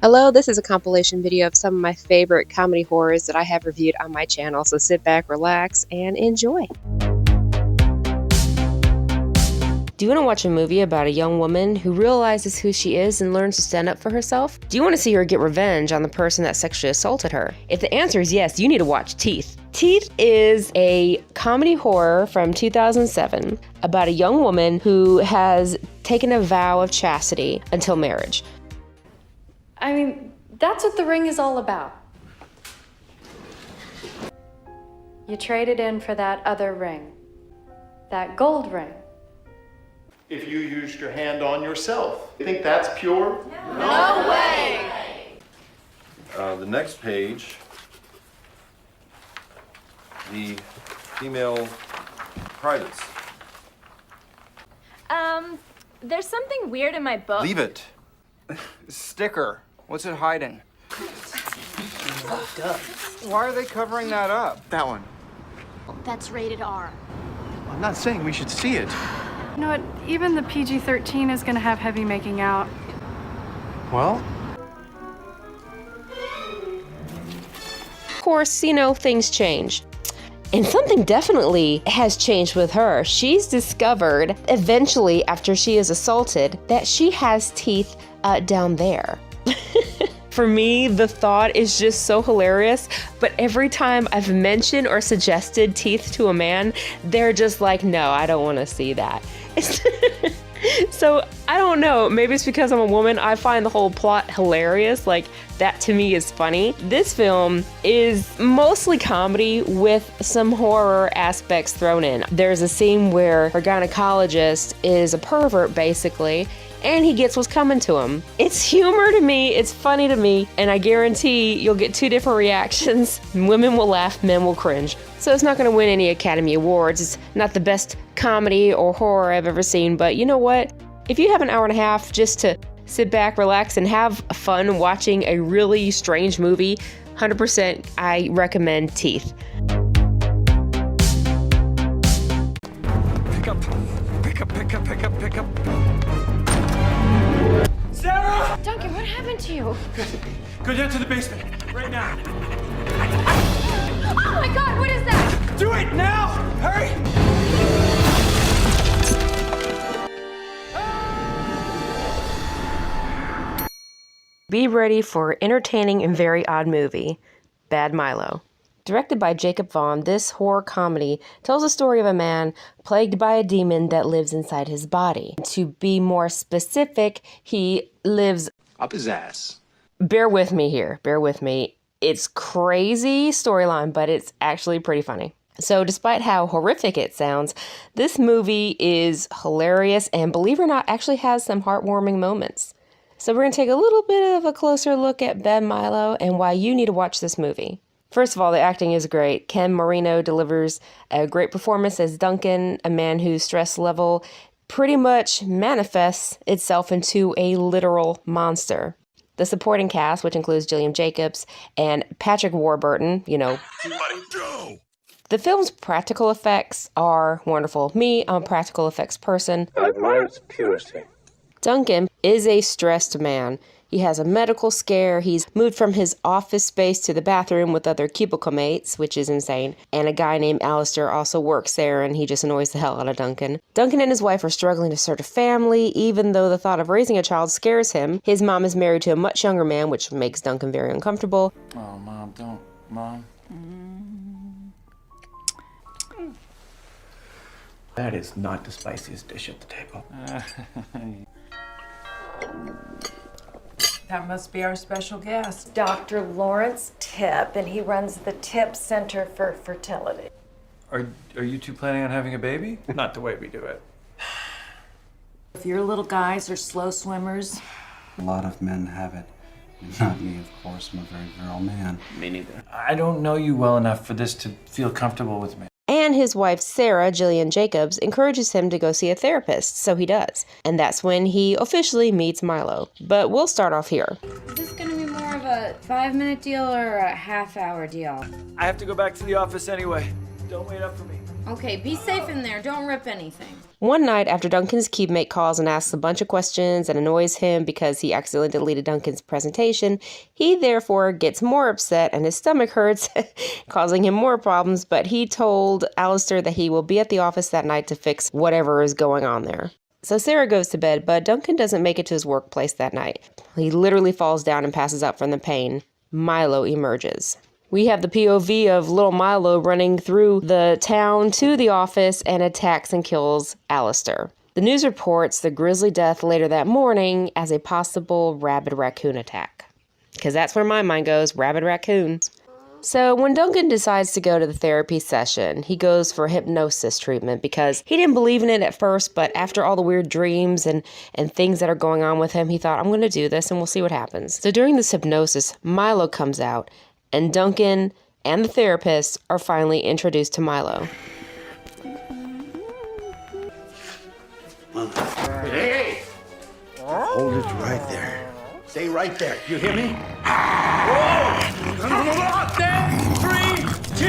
Hello, this is a compilation video of some of my favorite comedy horrors that I have reviewed on my channel, so sit back, relax, and enjoy. Do you want to watch a movie about a young woman who realizes who she is and learns to stand up for herself? Do you want to see her get revenge on the person that sexually assaulted her? If the answer is yes, you need to watch Teeth. Teeth is a comedy horror from 2007 about a young woman who has taken a vow of chastity until marriage. I mean, that's what the ring is all about. You traded in for that other ring. That gold ring. If you used your hand on yourself, you think that's pure? No way! The next page, the female privates. There's something weird in my book. Leave it. Sticker. What's it hiding? Why are they covering that up? That one. That's rated R. I'm not saying we should see it. You know what? Even the PG-13 is gonna have heavy making out. Well, Of course, things change. And something definitely has changed with her. She's discovered, eventually, after she is assaulted, that she has teeth down there. For me, the thought is just so hilarious, but every time I've mentioned or suggested teeth to a man, they're just like, no, I don't want to see that. So, I don't know, maybe it's because I'm a woman, I find the whole plot hilarious, like, that to me is funny. This film is mostly comedy with some horror aspects thrown in. There's a scene where her gynecologist is a pervert, basically, and he gets what's coming to him. It's humor to me, it's funny to me, and I guarantee you'll get two different reactions. Women will laugh, men will cringe. So it's not gonna win any Academy Awards. It's not the best comedy or horror I've ever seen, but you know what? If you have an hour and a half just to sit back, relax, and have fun watching a really strange movie, 100% I recommend Teeth. Pick up. Sarah! Duncan, what happened to you? Go down to the basement, right now. Oh my God, what is that? Do it now! Hurry! Be ready for entertaining and very odd movie, Bad Milo. Directed by Jacob Vaughn, this horror comedy tells the story of a man plagued by a demon that lives inside his body. To be more specific, he lives... up his ass. Bear with me here, bear with me. It's crazy storyline, but it's actually pretty funny. So despite how horrific it sounds, this movie is hilarious and, believe it or not, actually has some heartwarming moments. So we're going to take a little bit of a closer look at Bad Milo and why you need to watch this movie. First of all, the acting is great. Ken Marino delivers a great performance as Duncan, a man whose stress level pretty much manifests itself into a literal monster. The supporting cast, which includes Gillian Jacobs and Patrick Warburton, The film's practical effects are wonderful. Me, I'm a practical effects person. I admire its purity. Duncan is a stressed man. He has a medical scare, he's moved from his office space to the bathroom with other cubicle mates, which is insane, and a guy named Alistair also works there and he just annoys the hell out of Duncan. Duncan and his wife are struggling to start a family, even though the thought of raising a child scares him. His mom is married to a much younger man, which makes Duncan very uncomfortable. Oh, Mom, don't. Mom. That is not the spiciest dish at the table. That must be our special guest. Dr. Lawrence Tipp, and he runs the Tipp Center for Fertility. Are you two planning on having a baby? Not the way we do it. If your little guys are slow swimmers. A lot of men have it. Not me, of course. I'm a very virile man. Me neither. I don't know you well enough for this to feel comfortable with me. And his wife, Sarah, Gillian Jacobs, encourages him to go see a therapist, so he does. And that's when he officially meets Milo. But we'll start off here. Is this gonna be more of a 5-minute deal or a half-hour deal? I have to go back to the office anyway. Don't wait up for me. Okay, be safe in there. Don't rip anything. One night, after Duncan's cube-mate calls and asks a bunch of questions and annoys him because he accidentally deleted Duncan's presentation, he therefore gets more upset and his stomach hurts, causing him more problems, but he told Alistair that he will be at the office that night to fix whatever is going on there. So Sarah goes to bed, but Duncan doesn't make it to his workplace that night. He literally falls down and passes out from the pain. Milo emerges. We have the POV of little Milo running through the town to the office and attacks and kills Alistair. The news reports the grisly death later that morning as a possible rabid raccoon attack. Because that's where my mind goes, rabid raccoons. So when Duncan decides to go to the therapy session, he goes for hypnosis treatment because he didn't believe in it at first, but after all the weird dreams and things that are going on with him, he thought, I'm going to do this and we'll see what happens. So during this hypnosis, Milo comes out, and Duncan and the therapist are finally introduced to Milo. Hey! Hold it right there. Stay right there. You hear me? Whoa! Lock them! 3, 2,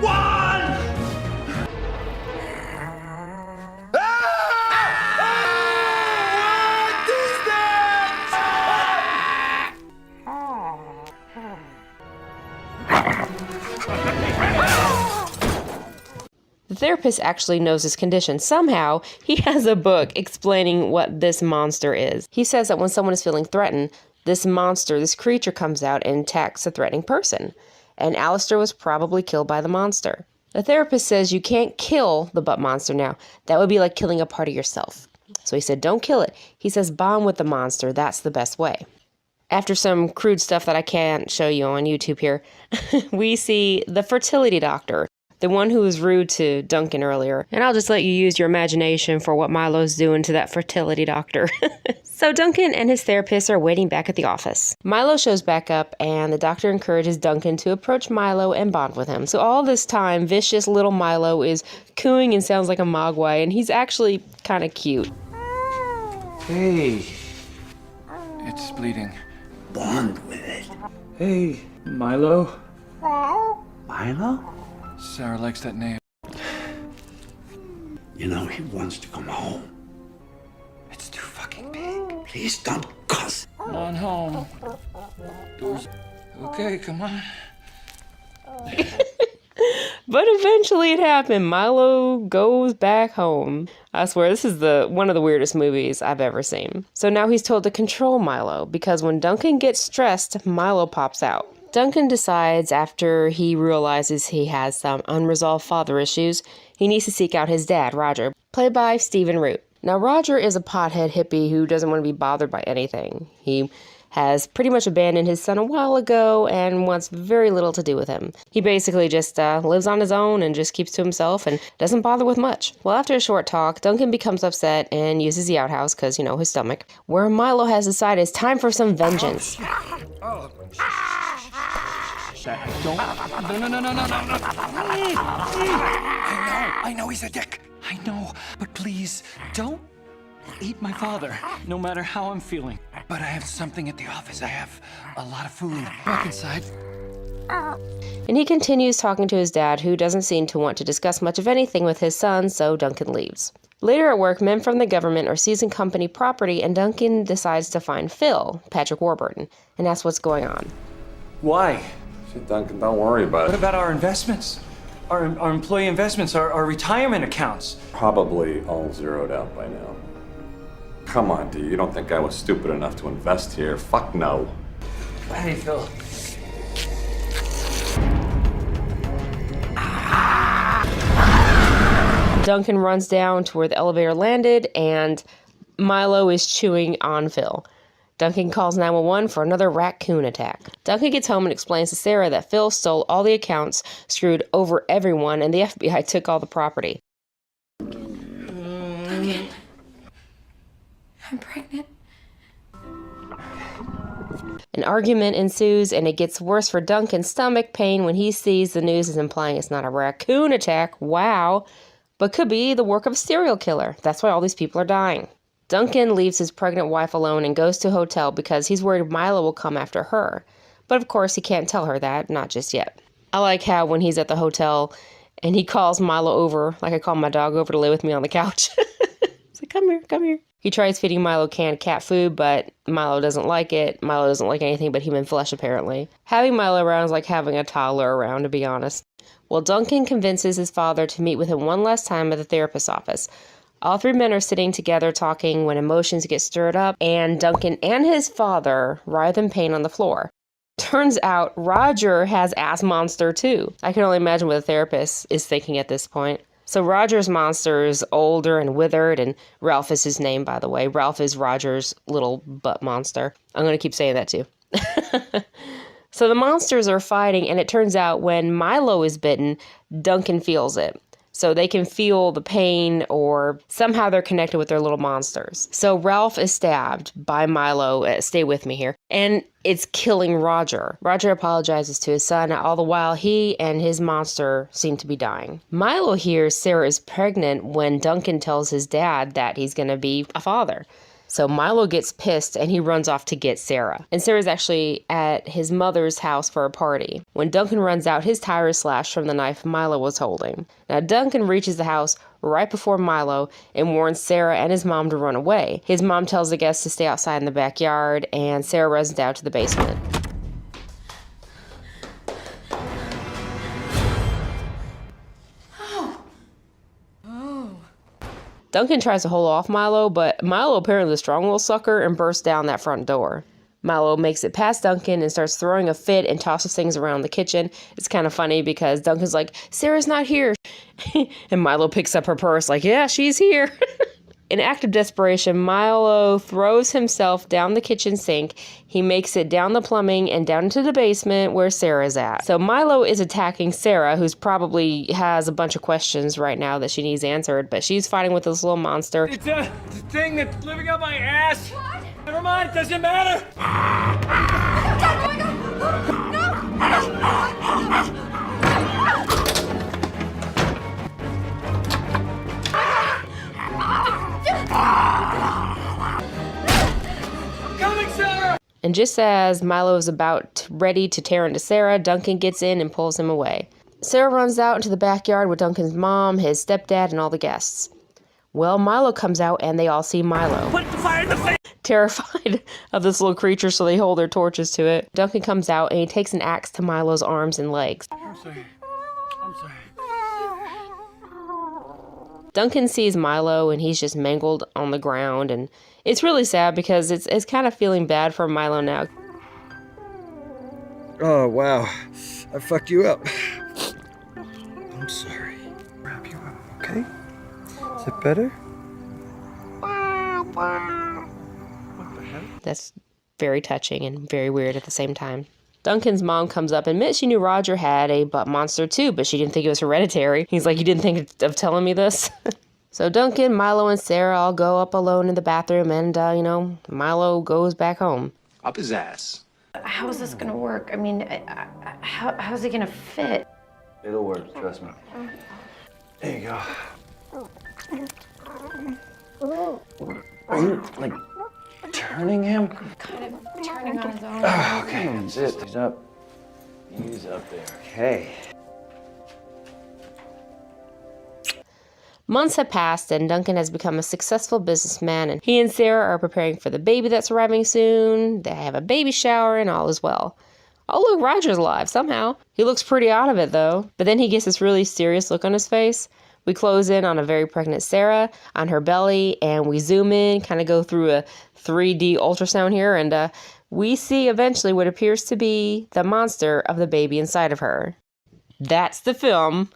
1! The therapist actually knows his condition. Somehow, he has a book explaining what this monster is. He says that when someone is feeling threatened, this monster, this creature comes out and attacks a threatening person. And Alistair was probably killed by the monster. The therapist says you can't kill the butt monster now. That would be like killing a part of yourself. So he said, don't kill it. He says, bond with the monster. That's the best way. After some crude stuff that I can't show you on YouTube here, we see the fertility doctor. The one who was rude to Duncan earlier. And I'll just let you use your imagination for what Milo's doing to that fertility doctor. So Duncan and his therapist are waiting back at the office. Milo shows back up and the doctor encourages Duncan to approach Milo and bond with him. So all this time, vicious little Milo is cooing and sounds like a mogwai, and he's actually kind of cute. Hey. It's bleeding. Bond with it. Hey, Milo. Milo? Sarah likes that name. You know, he wants to come home. It's too fucking big. Please don't cuss. On home. Doors. Okay, come on. But eventually it happened. Milo goes back home. I swear, this is one of the weirdest movies I've ever seen. So now he's told to control Milo, because when Duncan gets stressed, Milo pops out. Duncan decides after he realizes he has some unresolved father issues, he needs to seek out his dad, Roger, played by Stephen Root. Now, Roger is a pothead hippie who doesn't want to be bothered by anything. He has pretty much abandoned his son a while ago and wants very little to do with him. He basically just lives on his own and just keeps to himself and doesn't bother with much. Well, after a short talk, Duncan becomes upset and uses the outhouse because, his stomach, where Milo has decided it's time for some vengeance. Oh. Don't. No. I know he's a dick. I know, but please don't eat my father, no matter how I'm feeling. But I have something at the office. I have a lot of food back inside. And he continues talking to his dad, who doesn't seem to want to discuss much of anything with his son, so Duncan leaves. Later at work, men from the government are seizing company property, and Duncan decides to find Phil, Patrick Warburton, and ask what's going on. Why? Shit, Duncan, don't worry about What it. about our investments? Our employee investments, our retirement accounts? Probably all zeroed out by now. Come on, D. You don't think I was stupid enough to invest here? Fuck no. Hey, Phil. Duncan runs down to where the elevator landed, and Milo is chewing on Phil. Duncan calls 911 for another raccoon attack. Duncan gets home and explains to Sarah that Phil stole all the accounts, screwed over everyone, and the FBI took all the property. Duncan, I'm pregnant. An argument ensues, and it gets worse for Duncan's stomach pain when he sees the news is implying it's not a raccoon attack, wow, but could be the work of a serial killer. That's why all these people are dying. Duncan leaves his pregnant wife alone and goes to a hotel because he's worried Milo will come after her. But of course, he can't tell her that, not just yet. I like how when he's at the hotel, And he calls Milo over, like I call my dog over to lay with me on the couch. He's like, come here, come here. He tries feeding Milo canned cat food, but Milo doesn't like it. Milo doesn't like anything but human flesh, apparently. Having Milo around is like having a toddler around, to be honest. Well, Duncan convinces his father to meet with him one last time at the therapist's office. All three men are sitting together talking when emotions get stirred up, and Duncan and his father writhe in pain on the floor. Turns out Roger has ass monster too. I can only imagine what the therapist is thinking at this point. So Roger's monster is older and withered, and Ralph is his name, by the way. Ralph is Roger's little butt monster. I'm going to keep saying that too. So the monsters are fighting, and it turns out when Milo is bitten, Duncan feels it. So they can feel the pain, or somehow they're connected with their little monsters. So Ralph is stabbed by Milo, stay with me here, and it's killing Roger. Roger apologizes to his son, all the while he and his monster seem to be dying. Milo hears Sarah is pregnant when Duncan tells his dad that he's going to be a father. So Milo gets pissed and he runs off to get Sarah. And Sarah's actually at his mother's house for a party. When Duncan runs out, his tire is slashed from the knife Milo was holding. Now Duncan reaches the house right before Milo and warns Sarah and his mom to run away. His mom tells the guests to stay outside in the backyard, and Sarah runs down to the basement. Duncan tries to hold off Milo, but Milo apparently is a strong little sucker and bursts down that front door. Milo makes it past Duncan and starts throwing a fit and tosses things around the kitchen. It's kind of funny because Duncan's like, Sarah's not here. And Milo picks up her purse like, yeah, she's here. In act of desperation, Milo throws himself down the kitchen sink. He makes it down the plumbing and down into the basement where Sarah's at. So Milo is attacking Sarah, who's probably has a bunch of questions right now that she needs answered, but she's fighting with this little monster. It's a thing that's living up my ass. What? Never mind, it doesn't matter. Coming, Sarah! And just as Milo is about ready to tear into Sarah, Duncan gets in and pulls him away. Sarah runs out into the backyard with Duncan's mom, his stepdad, and all the guests. Well, Milo comes out and they all see Milo. Put the fire in the face! Terrified of this little creature, so they hold their torches to it. Duncan comes out and he takes an axe to Milo's arms and legs. I'm sorry. I'm sorry. Duncan sees Milo and he's just mangled on the ground, and it's really sad because it's kind of feeling bad for Milo now. Oh, wow. I fucked you up. I'm sorry. Wrap you up, okay? Is it better? What the heck? That's very touching and very weird at the same time. Duncan's mom comes up and admits she knew Roger had a butt monster too, but she didn't think it was hereditary. He's like, you didn't think of telling me this? So Duncan, Milo, and Sarah all go up alone in the bathroom, and, Milo goes back home. Up his ass. How is this gonna work? I mean, how's it gonna fit? It'll work, trust me. There you go. Are you, like, turning him? Kind of turning on his own. Okay, that's it. He's up. He's up there. Okay. Months have passed, and Duncan has become a successful businessman, and he and Sarah are preparing for the baby that's arriving soon. They have a baby shower, and all is well. Oh, look, Roger's alive, somehow. He looks pretty out of it, though. But then he gets this really serious look on his face. We close in on a very pregnant Sarah, on her belly, and we zoom in, kind of go through a 3D ultrasound here, and we see eventually what appears to be the monster of the baby inside of her. That's the film.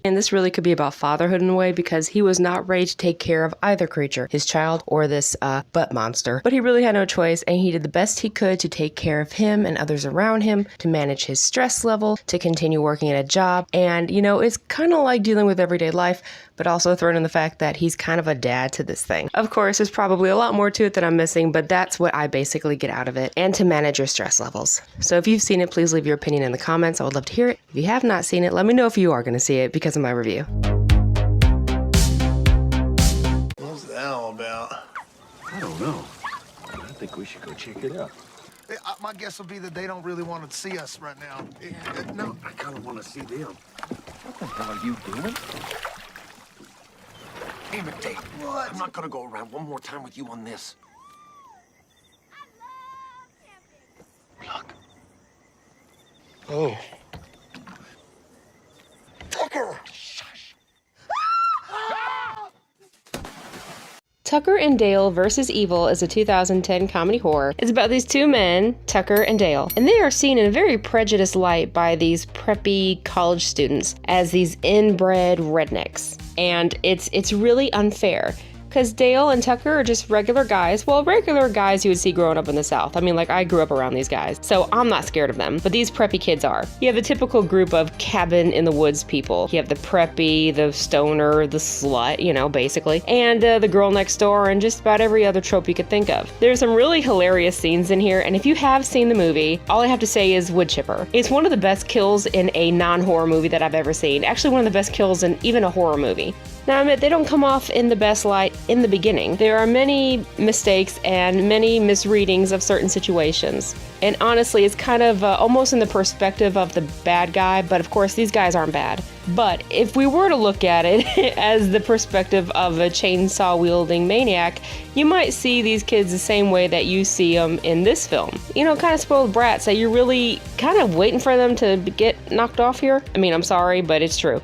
And this really could be about fatherhood in a way, because he was not ready to take care of either creature, his child or this butt monster. But he really had no choice, and he did the best he could to take care of him and others around him, to manage his stress level, to continue working at a job. And, it's kind of like dealing with everyday life, but also thrown in the fact that he's kind of a dad to this thing. Of course, there's probably a lot more to it that I'm missing, but that's what I basically get out of it, and to manage your stress levels. So if you've seen it, please leave your opinion in the comments. I would love to hear it. If you have not seen it, let me know if you are going to see it because of my review. What's that all about? I don't know. I think we should go check it out. My guess will be that they don't really want to see us right now. No, I kind of want to see them. What the hell are you doing? Damn it, Dave. What? I'm not gonna go around one more time with you on this. Look. Oh. Tucker! Tucker and Dale vs. Evil is a 2010 comedy horror. It's about these two men, Tucker and Dale, and they are seen in a very prejudiced light by these preppy college students as these inbred rednecks. And it's really unfair. Because Dale and Tucker are just regular guys. Well, regular guys you would see growing up in the South. I mean, like, I grew up around these guys, so I'm not scared of them. But these preppy kids are. You have the typical group of cabin in the woods people. You have the preppy, the stoner, the slut, you know, basically. And the girl next door, and just about every other trope you could think of. There's some really hilarious scenes in here, and if you have seen the movie, all I have to say is wood chipper. It's one of the best kills in a non-horror movie that I've ever seen. Actually, one of the best kills in even a horror movie. Now, I admit, they don't come off in the best light in the beginning. There are many mistakes and many misreadings of certain situations. And honestly, it's kind of almost in the perspective of the bad guy, but of course, these guys aren't bad. But if we were to look at it as the perspective of a chainsaw-wielding maniac, you might see these kids the same way that you see them in this film. You know, kind of spoiled brats that you're really kind of waiting for them to get knocked off here. I mean, I'm sorry, but it's true.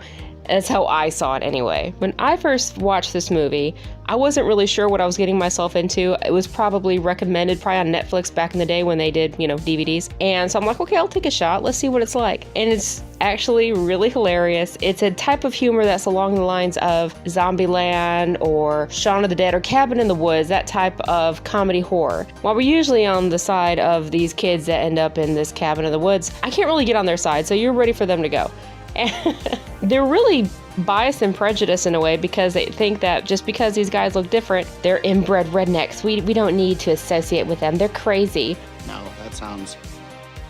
That's how I saw it anyway. When I first watched this movie, I wasn't really sure what I was getting myself into. It was probably recommended on Netflix back in the day when they did, you know, DVDs. And so I'm like, okay, I'll take a shot. Let's see what it's like. And it's actually really hilarious. It's a type of humor that's along the lines of Zombieland or Shaun of the Dead or Cabin in the Woods, that type of comedy horror. While we're usually on the side of these kids that end up in this cabin in the woods, I can't really get on their side, so you're ready for them to go. And they're really biased and prejudiced in a way because they think that just because these guys look different, they're inbred rednecks. We don't need to associate with them. They're crazy. No, that sounds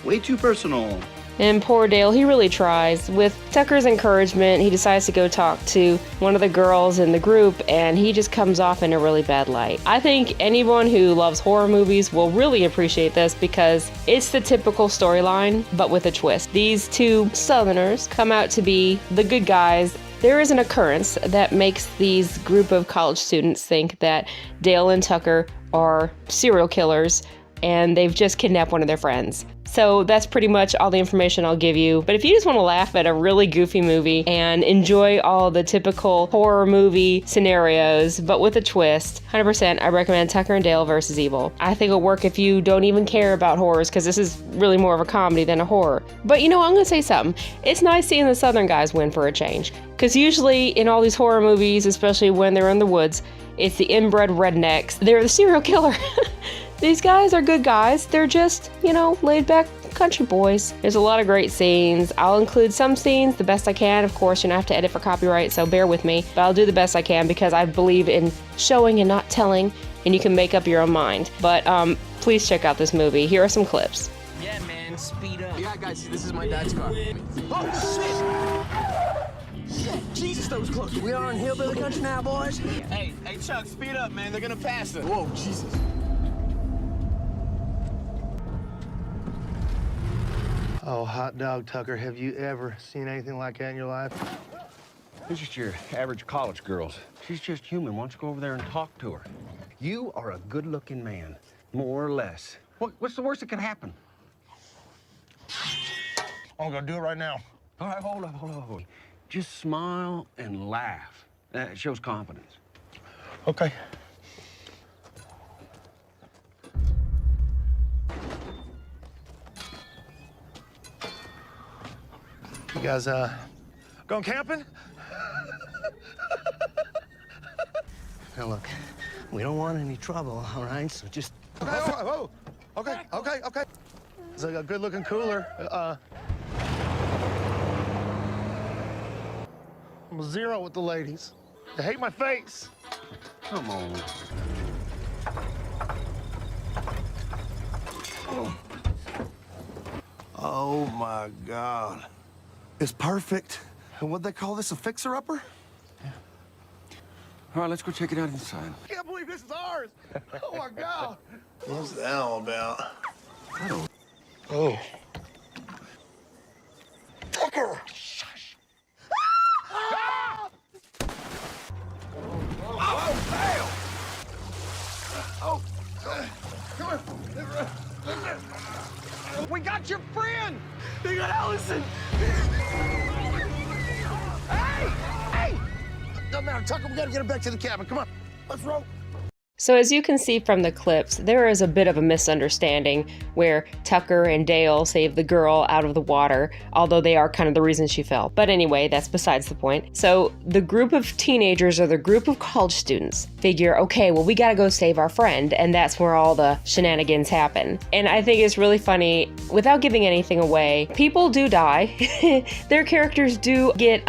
way too personal. And poor Dale, he really tries. With Tucker's encouragement, he decides to go talk to one of the girls in the group, and he just comes off in a really bad light. I think anyone who loves horror movies will really appreciate this because it's the typical storyline, but with a twist. These two Southerners come out to be the good guys. There is an occurrence that makes these group of college students think that Dale and Tucker are serial killers, and they've just kidnapped one of their friends. So that's pretty much all the information I'll give you. But if you just want to laugh at a really goofy movie and enjoy all the typical horror movie scenarios, but with a twist, 100% I recommend Tucker and Dale vs. Evil. I think it'll work if you don't even care about horrors, because this is really more of a comedy than a horror. But you know, I'm going to say something. It's nice seeing the Southern guys win for a change. Because usually in all these horror movies, especially when they're in the woods, it's the inbred rednecks. They're the serial killer. These guys are good guys. They're just, you know, laid back country boys. There's a lot of great scenes. I'll include some scenes the best I can. Of course, you don't have to edit for copyright, so bear with me. But I'll do the best I can because I believe in showing and not telling, and you can make up your own mind. But please check out this movie. Here are some clips. Yeah, man, speed up. Yeah, guys, this is my dad's car. Oh, shit! Jesus, that was close. We are in hillbilly country now, boys. Hey, Chuck, speed up, man. They're gonna pass us. Whoa, Jesus. Oh, hot dog, Tucker, have you ever seen anything like that in your life? They're just your average college girls. She's just human. Why don't you go over there and talk to her? You are a good-looking man, more or less. What's the worst that could happen? I'm gonna do it right now. All right, hold up. Just smile and laugh. That shows confidence. Okay. You guys, going camping? Now look, we don't want any trouble, all right? So just... Oh, okay. It's like a good-looking cooler. I'm a zero with the ladies. They hate my face. Come on. Oh, my God. It's perfect. And what'd they call this, a fixer-upper? Yeah. All right, let's go check it out inside. I can't believe this is ours. Oh, my God. What's that all about? Oh. Tucker! Shush. Come on. We got your friend. They got Allison. Hey! Doesn't matter, Tucker. We gotta get him back to the cabin. Come on. Let's roll. So as you can see from the clips, there is a bit of a misunderstanding where Tucker and Dale save the girl out of the water, although they are kind of the reason she fell. But anyway, that's besides the point. So the group of teenagers or the group of college students figure, okay, well, we gotta go save our friend, and that's where all the shenanigans happen. And I think it's really funny, without giving anything away, people do die. Their characters do get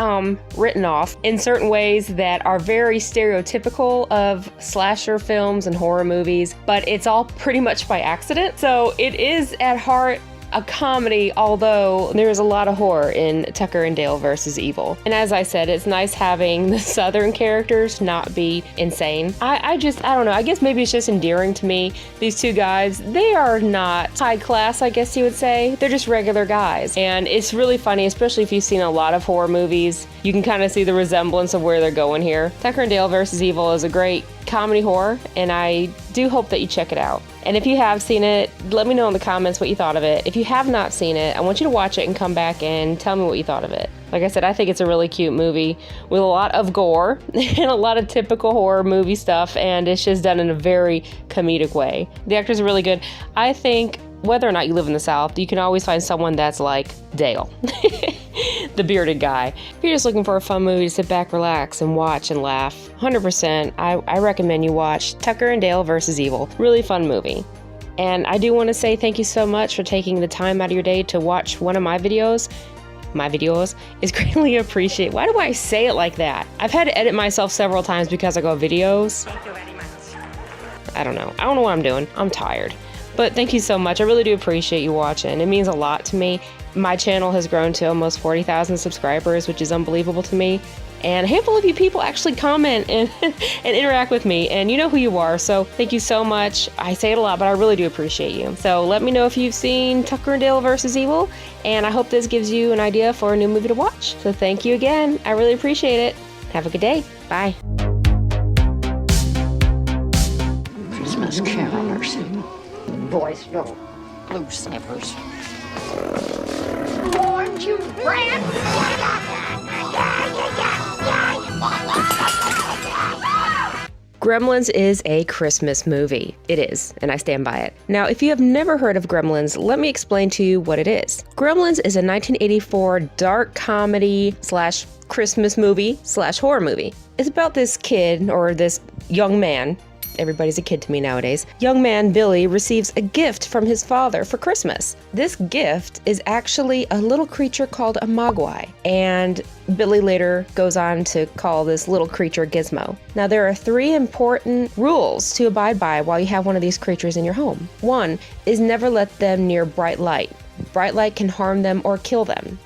written off in certain ways that are very stereotypical of slasher films and horror movies, but it's all pretty much by accident. So it is at heart a comedy, although there is a lot of horror in Tucker and Dale versus Evil. And as I said, it's nice having the southern characters not be insane. I don't know, I guess maybe it's just endearing to me. These two guys, they are not high class, I guess you would say. They're just regular guys. And it's really funny, especially if you've seen a lot of horror movies, you can kind of see the resemblance of where they're going here. Tucker and Dale versus Evil is a great comedy horror, and I do hope that you check it out. And if you have seen it, let me know in the comments what you thought of it. If you have not seen it, I want you to watch it and come back and tell me what you thought of it. Like I said, I think it's a really cute movie with a lot of gore and a lot of typical horror movie stuff, and it's just done in a very comedic way. The actors are really good. I think whether or not you live in the South, you can always find someone that's like Dale, the bearded guy. If you're just looking for a fun movie to sit back, relax, and watch and laugh, 100%, I recommend you watch Tucker and Dale versus Evil. Really fun movie. And I do want to say thank you so much for taking the time out of your day to watch one of my videos. My videos is greatly appreciated. Why do I say it like that? I've had to edit myself several times because I go videos. Thank you very much. I don't know what I'm doing. I'm tired. But thank you so much. I really do appreciate you watching. It means a lot to me. My channel has grown to almost 40,000 subscribers, which is unbelievable to me. And a handful of you people actually comment and interact with me, and you know who you are, so thank you so much. I say it a lot, but I really do appreciate you. So let me know if you've seen Tucker and Dale versus Evil, and I hope this gives you an idea for a new movie to watch. So thank you again. I really appreciate it. Have a good day. Bye. Christmas carolers. Boys Little Blue Snippers. Warned you, Brad! Gremlins is a Christmas movie. It is, and I stand by it. Now, if you have never heard of Gremlins, let me explain to you what it is. Gremlins is a 1984 dark comedy slash Christmas movie slash horror movie. It's about this kid, or this young man, everybody's a kid to me nowadays. Young man Billy receives a gift from his father for Christmas. This gift is actually a little creature called a mogwai, and Billy later goes on to call this little creature Gizmo. Now, there are 3 important rules to abide by while you have one of these creatures in your home. 1 is never let them near bright light. Bright light can harm them or kill them.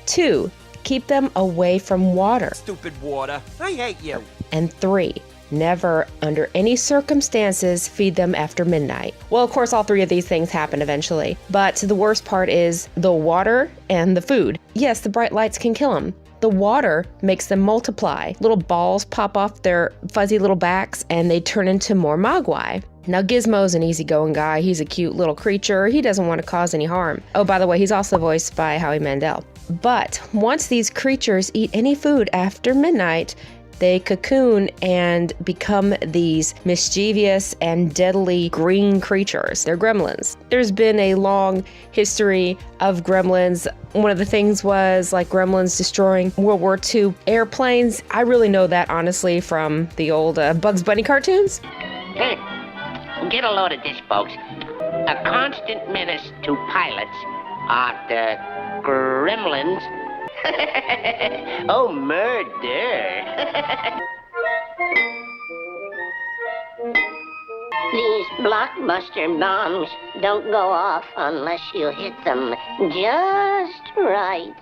2, keep them away from water. Stupid water. I hate you. And 3, never, under any circumstances, feed them after midnight. Well, of course, all 3 of these things happen eventually, but the worst part is the water and the food. Yes, the bright lights can kill them. The water makes them multiply. Little balls pop off their fuzzy little backs, and they turn into more mogwai. Now, Gizmo's an easygoing guy. He's a cute little creature. He doesn't want to cause any harm. Oh, by the way, he's also voiced by Howie Mandel. But once these creatures eat any food after midnight, they cocoon and become these mischievous and deadly green creatures. They're gremlins. There's been a long history of gremlins. One of the things was like gremlins destroying World War II airplanes. I really know that, honestly, from the old Bugs Bunny cartoons. Hey, get a load of this, folks. A constant menace to pilots are the gremlins. Oh, murder. These blockbuster bombs don't go off unless you hit them just right.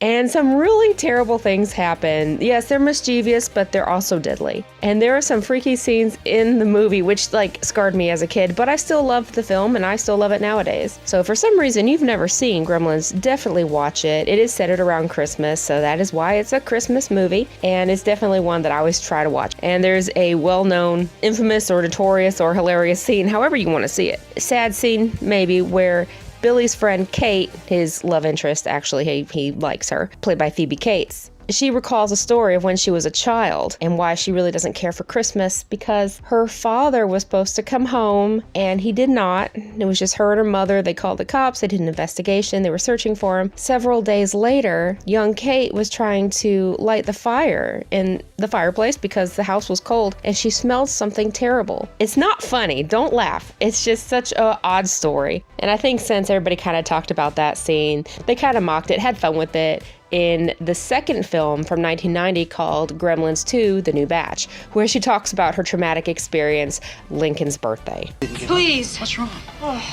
And some really terrible things happen. Yes, they're mischievous, but they're also deadly. And there are some freaky scenes in the movie which like scarred me as a kid, but I still love the film and I still love it nowadays. So if for some reason you've never seen Gremlins, definitely watch it. It is centered around Christmas, so that is why it's a Christmas movie, and it's definitely one that I always try to watch. And there's a well-known, infamous or notorious or hilarious scene, however you want to see it. A sad scene, maybe, where Billy's friend Kate, his love interest, actually, he likes her, played by Phoebe Cates. She recalls a story of when she was a child and why she really doesn't care for Christmas, because her father was supposed to come home and he did not. It was just her and her mother. They called the cops. They did an investigation. They were searching for him. Several days later, young Kate was trying to light the fire in the fireplace because the house was cold and she smelled something terrible. It's not funny. Don't laugh. It's just such an odd story. And I think since everybody kind of talked about that scene, they kind of mocked it, had fun with it, in the second film from 1990 called Gremlins 2, The New Batch, where she talks about her traumatic experience, Lincoln's birthday. Please. What's wrong? Oh,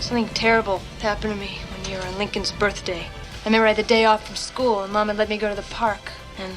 something terrible happened to me one year on Lincoln's birthday. I remember I had the day off from school and Mom had let me go to the park, and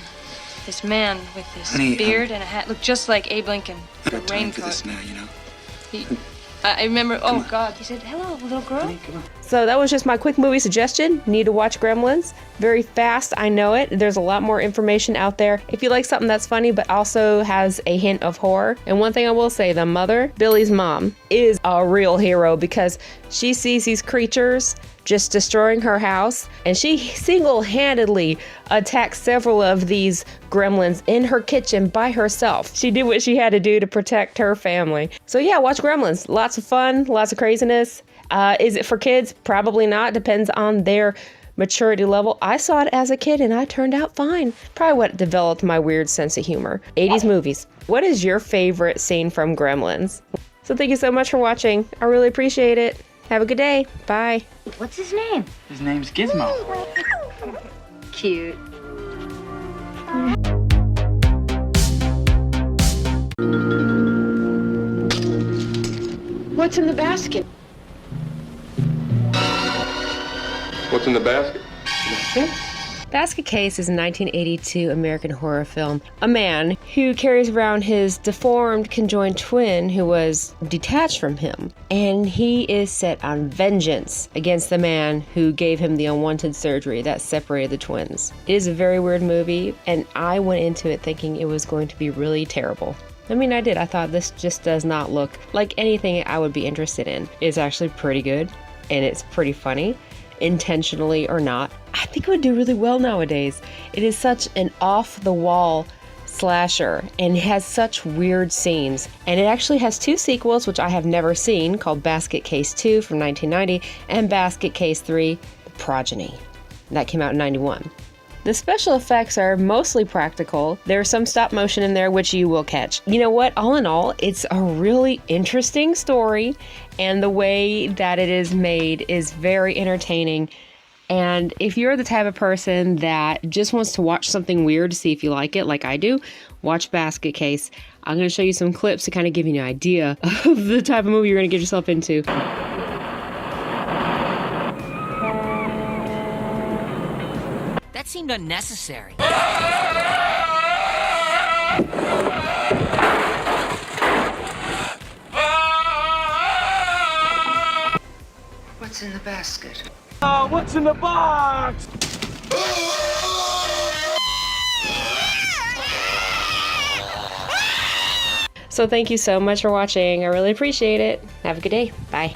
this man with this beard and a hat looked just like Abe Lincoln. I got time raincoat. for this now, you know. I remember, oh God, he said, hello, little girl. Honey, come on. So that was just my quick movie suggestion. Need to watch Gremlins. Very fast, I know it. There's a lot more information out there. If you like something that's funny but also has a hint of horror. And one thing I will say, the mother, Billy's mom, is a real hero because she sees these creatures just destroying her house, and she single-handedly attacked several of these gremlins in her kitchen by herself. She did what she had to do to protect her family. So yeah, watch Gremlins. Lots of fun, lots of craziness. Is it for kids? Probably not. Depends on their maturity level. I saw it as a kid and I turned out fine. Probably what developed my weird sense of humor. 80s movies. What is your favorite scene from Gremlins? So thank you so much for watching. I really appreciate it. Have a good day. Bye. What's his name? His name's Gizmo. Cute. What's in the basket? What's in the basket? Basket Case is a 1982 American horror film. A man who carries around his deformed conjoined twin who was detached from him. And he is set on vengeance against the man who gave him the unwanted surgery that separated the twins. It is a very weird movie, and I went into it thinking it was going to be really terrible. I mean, I did. I thought this just does not look like anything I would be interested in. It's actually pretty good, and it's pretty funny. Intentionally or not, I think it would do really well nowadays. It is such an off-the-wall slasher and has such weird scenes. And it actually has two sequels, which I have never seen, called Basket Case 2 from 1990 and Basket Case 3, The Progeny. That came out in 91. The special effects are mostly practical. There's some stop motion in there, which you will catch. You know what? All in all, it's a really interesting story, and the way that it is made is very entertaining. And if you're the type of person that just wants to watch something weird to see if you like it, like I do, watch Basket Case. I'm going to show you some clips to kind of give you an idea of the type of movie you're going to get yourself into. That seemed unnecessary. What's in the basket? What's in the box? So thank you so much for watching. I really appreciate it. Have a good day. Bye.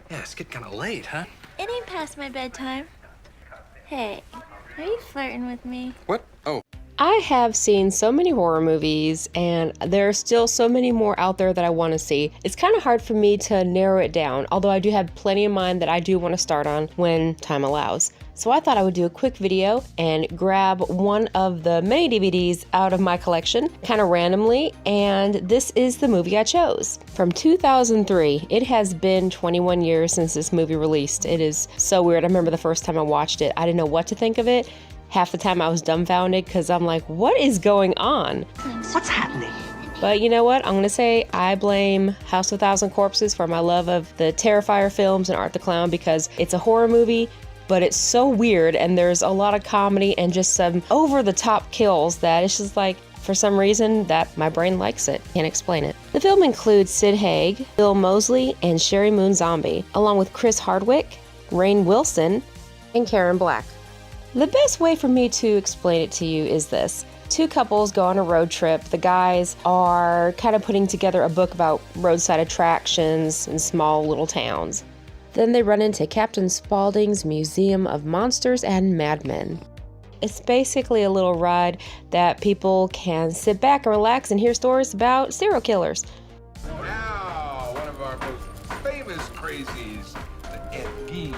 It's getting kind of late, huh? It ain't past my bedtime. Hey, are you flirting with me? What? Oh. I have seen so many horror movies, and there are still so many more out there that I want to see. It's kind of hard for me to narrow it down, although I do have plenty in mind that I do want to start on when time allows. So I thought I would do a quick video and grab one of the many DVDs out of my collection, kind of randomly, and this is the movie I chose. From 2003, it has been 21 years since this movie released. It is so weird. I remember the first time I watched it, I didn't know what to think of it. Half the time I was dumbfounded because I'm like, what is going on? What's happening? But you know what? I'm going to say I blame House of a Thousand Corpses for my love of the Terrifier films and Art the Clown because it's a horror movie, but it's so weird and there's a lot of comedy and just some over-the-top kills that it's just like, for some reason, that my brain likes it. Can't explain it. The film includes Sid Haig, Bill Moseley, and Sherry Moon Zombie, along with Chris Hardwick, Rainn Wilson, and Karen Black. The best way for me to explain it to you is this. Two couples go on a road trip. The guys are kind of putting together a book about roadside attractions in small little towns. Then they run into Captain Spaulding's Museum of Monsters and Madmen. It's basically a little ride that people can sit back and relax and hear stories about serial killers. Now, one of our most famous crazies, the Ed Gein.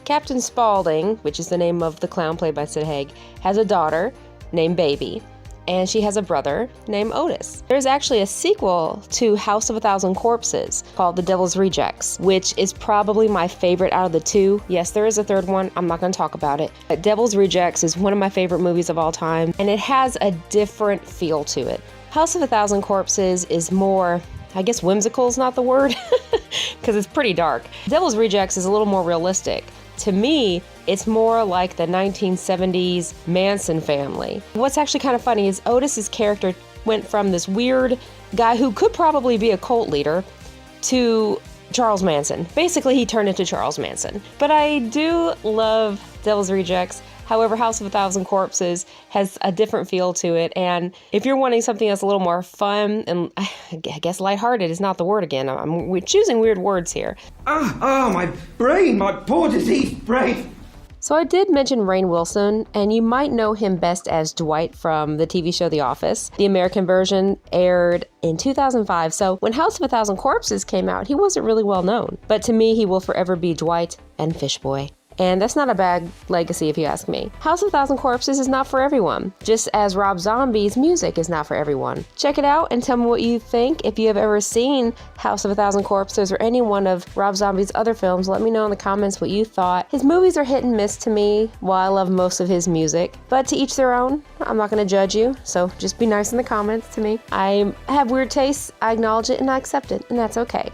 Captain Spaulding, which is the name of the clown played by Sid Haig, has a daughter named Baby, and she has a brother named Otis. There's actually a sequel to House of a Thousand Corpses called The Devil's Rejects, which is probably my favorite out of the two. Yes, there is a third one. I'm not going to talk about it. But Devil's Rejects is one of my favorite movies of all time, and it has a different feel to it. House of a Thousand Corpses is more, I guess whimsical is not the word, because it's pretty dark. Devil's Rejects is a little more realistic. To me, it's more like the 1970s Manson family. What's actually kind of funny is Otis's character went from this weird guy who could probably be a cult leader to Charles Manson. Basically, he turned into Charles Manson. But I do love Devil's Rejects. However, House of a Thousand Corpses has a different feel to it, and if you're wanting something that's a little more fun and I guess lighthearted is not the word again. I'm choosing weird words here. Oh, my brain, my poor diseased brain. So I did mention Rainn Wilson, and you might know him best as Dwight from the TV show The Office. The American version aired in 2005, so when House of a Thousand Corpses came out, he wasn't really well known. But to me, he will forever be Dwight and Fishboy. And that's not a bad legacy if you ask me. House of a Thousand Corpses is not for everyone, just as Rob Zombie's music is not for everyone. Check it out and tell me what you think. If you have ever seen House of a Thousand Corpses or any one of Rob Zombie's other films, let me know in the comments what you thought. His movies are hit and miss to me, while I love most of his music. But to each their own. I'm not going to judge you, so just be nice in the comments to me. I have weird tastes, I acknowledge it, and I accept it, and that's okay.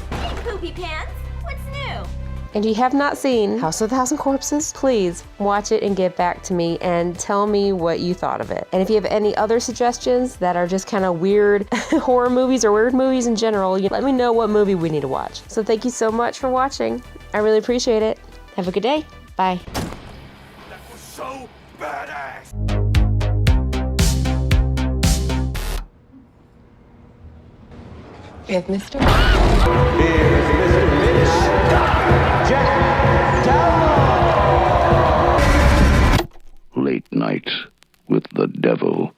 Hey, Poopy Pants, what's new? And if you have not seen House of a Thousand Corpses, please watch it and get back to me and tell me what you thought of it. And if you have any other suggestions that are just kind of weird horror movies or weird movies in general, let me know what movie we need to watch. So thank you so much for watching. I really appreciate it. Have a good day. Bye. That was so badass. Here's Mr. Here's Mr. Mitch. Late Night with the Devil.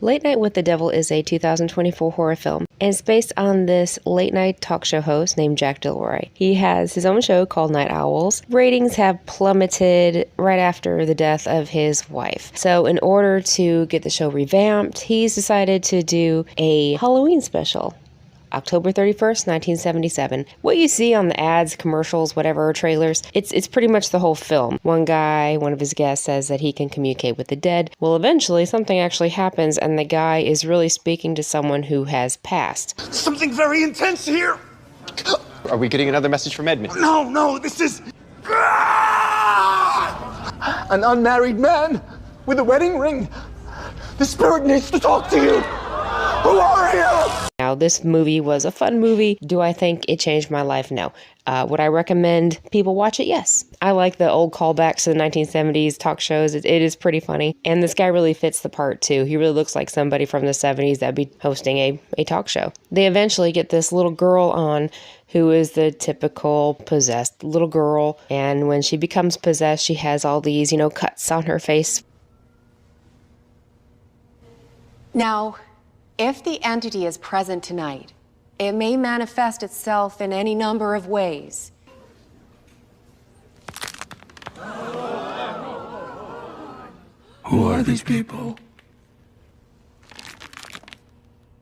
Late Night with the Devil is a 2024 horror film, and it's based on this late night talk show host named Jack Delroy. He has his own show called Night Owls. Ratings have plummeted right after the death of his wife. So in order to get the show revamped, he's decided to do a Halloween special. October 31st, 1977. What you see on the ads, commercials, whatever, trailers, it's pretty much the whole film. One guy, one of his guests says that he can communicate with the dead. Well, eventually something actually happens and the guy is really speaking to someone who has passed. Something very intense here. Are we getting another message from Edmund? No, this is... An unmarried man with a wedding ring. The spirit needs to talk to you. Who are you? Now, this movie was a fun movie. Do I think it changed my life? No. Would I recommend people watch it? Yes. I like the old callbacks to the 1970s talk shows. It is pretty funny. And this guy really fits the part, too. He really looks like somebody from the 70s that'd be hosting a talk show. They eventually get this little girl on who is the typical possessed little girl. And when she becomes possessed, she has all these, cuts on her face. Now, if the entity is present tonight, it may manifest itself in any number of ways. Who are these people?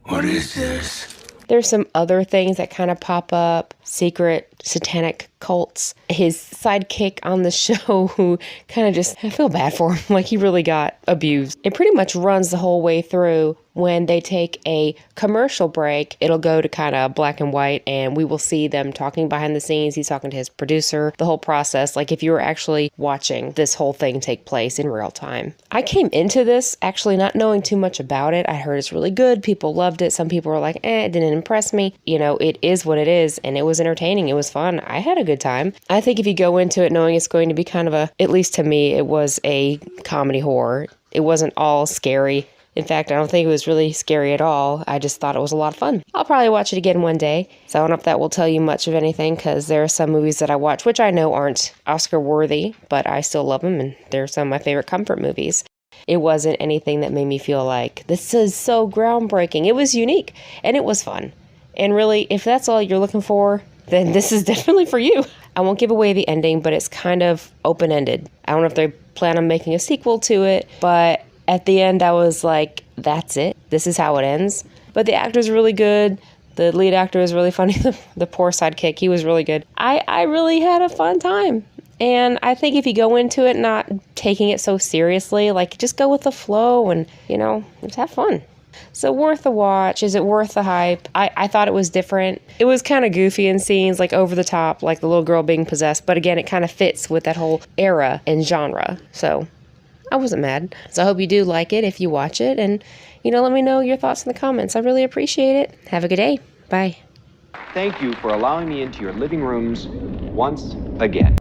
What is this? There's some other things that kind of pop up, secret satanic cults. His sidekick on the show who kind of just, I feel bad for him, like he really got abused. It pretty much runs the whole way through. When they take a commercial break, it'll go to kind of black and white, and we will see them talking behind the scenes. He's talking to his producer, the whole process, like if you were actually watching this whole thing take place in real time. I came into this actually not knowing too much about it. I heard it's really good. People loved it. Some people were like, it didn't impress me. You know, it is what it is, and it was entertaining. It was fun. I had a good time. I think if you go into it knowing it's going to be kind of at least to me, it was a comedy horror. It wasn't all scary. In fact, I don't think it was really scary at all. I just thought it was a lot of fun. I'll probably watch it again one day. So I don't know if that will tell you much of anything, because there are some movies that I watch, which I know aren't Oscar worthy, but I still love them, and they're some of my favorite comfort movies. It wasn't anything that made me feel like, this is so groundbreaking. It was unique, and it was fun. And really, if that's all you're looking for, then this is definitely for you. I won't give away the ending, but it's kind of open-ended. I don't know if they plan on making a sequel to it, but at the end, I was like, that's it. This is how it ends. But the actor's really good. The lead actor is really funny. The poor sidekick, he was really good. I really had a fun time. And I think if you go into it not taking it so seriously, like just go with the flow and, just have fun. So worth the watch. Is it worth the hype? I thought it was different. It was kind of goofy in scenes, like over the top, like the little girl being possessed. But again, it kind of fits with that whole era and genre. So I wasn't mad. So I hope you do like it if you watch it. And, let me know your thoughts in the comments. I really appreciate it. Have a good day. Bye. Thank you for allowing me into your living rooms once again.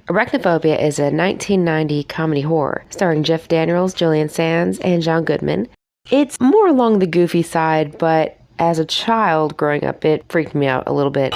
Arachnophobia is a 1990 comedy horror starring Jeff Daniels, Julian Sands, and John Goodman. It's more along the goofy side, but as a child growing up, it freaked me out a little bit.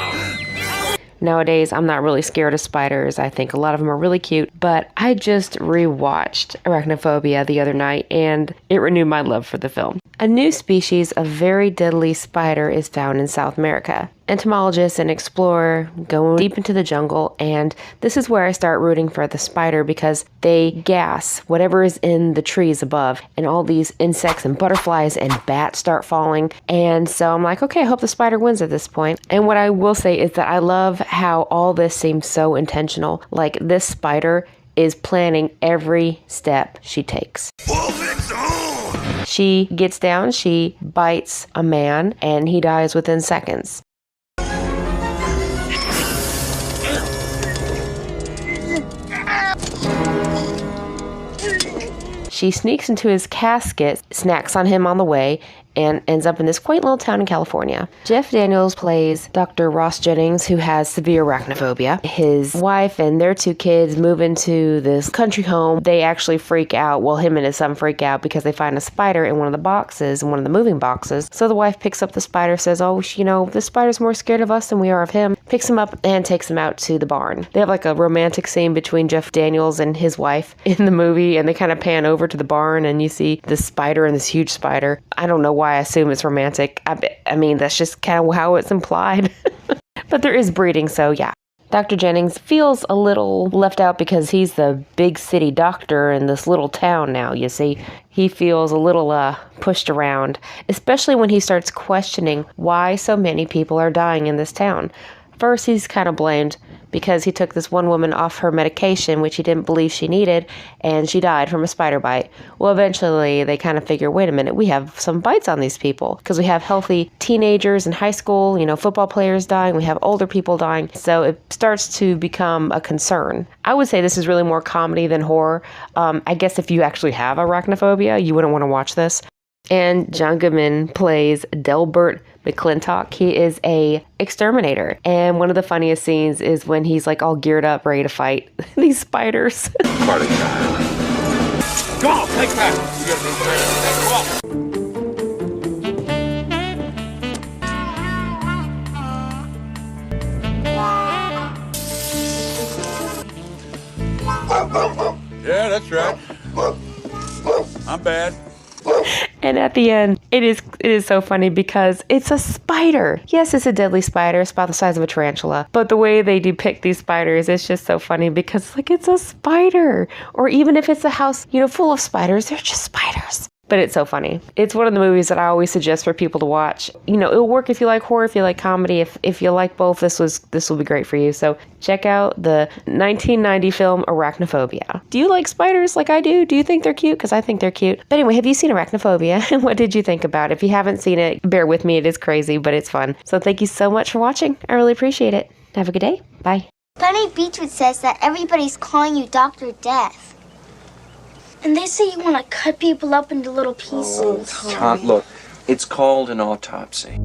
Nowadays, I'm not really scared of spiders. I think a lot of them are really cute, but I just rewatched Arachnophobia the other night, and it renewed my love for the film. A new species of very deadly spider is found in South America. Entomologists and explorers go deep into the jungle, and this is where I start rooting for the spider because they gas whatever is in the trees above, and all these insects and butterflies and bats start falling. And so I'm like, okay, I hope the spider wins at this point. And what I will say is that I love how all this seems so intentional. Like this spider is planning every step she takes. She gets down, she bites a man, and he dies within seconds. She sneaks into his casket, snacks on him on the way, and ends up in this quaint little town in California. Jeff Daniels plays Dr. Ross Jennings, who has severe arachnophobia. His wife and their 2 kids move into this country home. They actually freak out. Well, him and his son freak out because they find a spider in one of the boxes, in one of the moving boxes. So the wife picks up the spider, says, oh, this spider's more scared of us than we are of him. Picks him up and takes him out to the barn. They have like a romantic scene between Jeff Daniels and his wife in the movie, and they kind of pan over to the barn, and you see this spider and this huge spider. I don't know why I assume it's romantic. I mean, that's just kind of how it's implied. But there is breeding, so yeah. Dr. Jennings feels a little left out because he's the big city doctor in this little town now, you see. He feels a little pushed around, especially when he starts questioning why so many people are dying in this town. First, he's kind of blamed because he took this one woman off her medication, which he didn't believe she needed, and she died from a spider bite. Well, eventually, they kind of figure, wait a minute, we have some bites on these people, because we have healthy teenagers in high school, football players dying, we have older people dying, so it starts to become a concern. I would say this is really more comedy than horror. I guess if you actually have arachnophobia, you wouldn't want to watch this. And John Goodman plays Delbert McClintock. He is a exterminator. And one of the funniest scenes is when he's like all geared up, ready to fight these spiders. Party time. Come on, take that. Come on. Yeah, that's right. I'm bad. And at the end, it is so funny because it's a spider. Yes, it's a deadly spider. It's about the size of a tarantula. But the way they depict these spiders is just so funny because, like, it's a spider. Or even if it's a house, full of spiders, they're just spiders. But it's so funny. It's one of the movies that I always suggest for people to watch. It'll work if you like horror, if you like comedy, if you like both. This will be great for you. So check out the 1990 film Arachnophobia. Do you like spiders like I do? Do you think they're cute? Because I think they're cute. But anyway, have you seen Arachnophobia? And what did you think about it? If you haven't seen it, bear with me. It is crazy, but it's fun. So thank you so much for watching. I really appreciate it. Have a good day. Bye. Bunny Beechwood says that everybody's calling you Dr. Death. And they say you want to cut people up into little pieces. Tom, look, it's called an autopsy.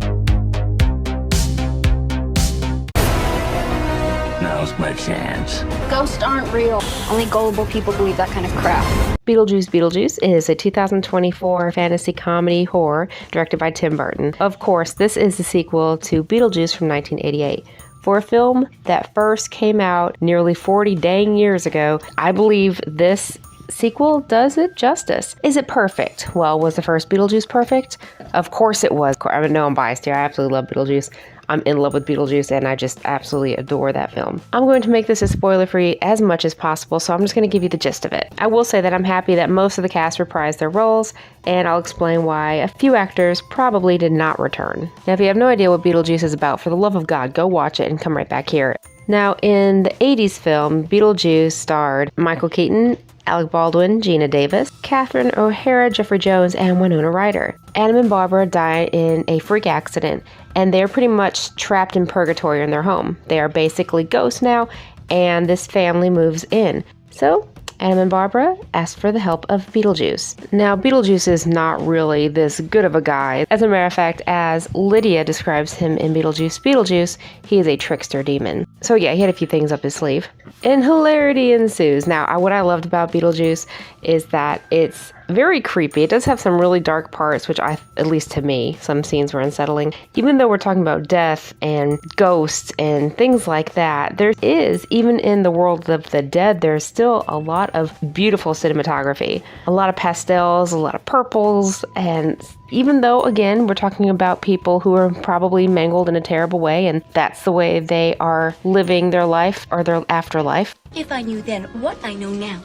Now's my chance. Ghosts aren't real. Only gullible people believe that kind of crap. Beetlejuice Beetlejuice is a 2024 fantasy comedy horror directed by Tim Burton. Of course, this is the sequel to Beetlejuice from 1988. For a film that first came out nearly 40 dang years ago, I believe this sequel does it justice. Is it perfect? Well, was the first Beetlejuice perfect? Of course it was. I know I'm biased here. I absolutely love Beetlejuice. I'm in love with Beetlejuice and I just absolutely adore that film. I'm going to make this as spoiler-free as much as possible, so I'm just going to give you the gist of it. I will say that I'm happy that most of the cast reprised their roles, and I'll explain why a few actors probably did not return. Now, if you have no idea what Beetlejuice is about, for the love of God, go watch it and come right back here. Now, in the 80s film, Beetlejuice starred Michael Keaton, Alec Baldwin, Gina Davis, Catherine O'Hara, Jeffrey Jones, and Winona Ryder. Adam and Barbara died in a freak accident, and they're pretty much trapped in purgatory in their home. They are basically ghosts now, and this family moves in. So, Adam and Barbara asked for the help of Beetlejuice. Now, Beetlejuice is not really this good of a guy. As a matter of fact, as Lydia describes him in Beetlejuice Beetlejuice, he is a trickster demon. So yeah, he had a few things up his sleeve. And hilarity ensues. Now, what I loved about Beetlejuice is that it's very creepy. It does have some really dark parts, which at least to me, some scenes were unsettling. Even though we're talking about death and ghosts and things like that, there is, even in the world of the dead, there's still a lot of beautiful cinematography. A lot of pastels, a lot of purples, and even though, again, we're talking about people who are probably mangled in a terrible way, and that's the way they are living their life or their afterlife. If I knew then what I know now,